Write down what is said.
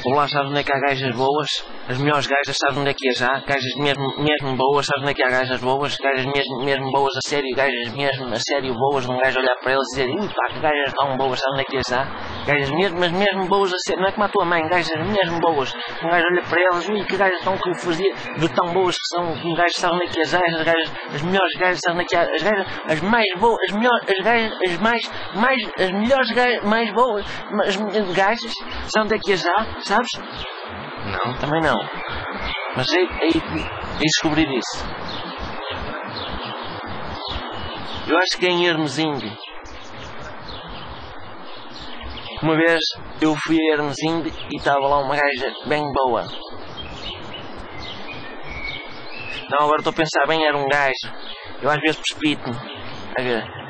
Ou lá, sabes onde é que há gajas boas? As melhores gajas, sabes onde é que as há? Gajas mesmo boas, sabes onde é que há gajas boas? Gajas mesmo boas a sério, gajas mesmo a sério boas, um gajo olhar para elas e dizer, ui pá, que gajas tão boas, sabes onde é que as há? Gajas mesmo boas a sério, não é como a tua mãe, gajas mesmo boas. Um gajo olha para elas, ui que gajas tão que eu fazia, de tão boas que são, um gajo sabe onde é que as há? As gajas, as melhores gajas, sabes onde é que há? As gajas, as mais boas, as melhores, as gajas, as melhores gajas, mais boas, as gajas, sabes onde é que as há? Sabes? Não, também não. Mas aí descobrir isso. Eu acho que é em Hermesinde. Uma vez eu fui a Hermesinde e estava lá uma gaja bem boa. Não, agora estou a pensar bem, era um gajo. Eu às vezes precipito-me. A ver.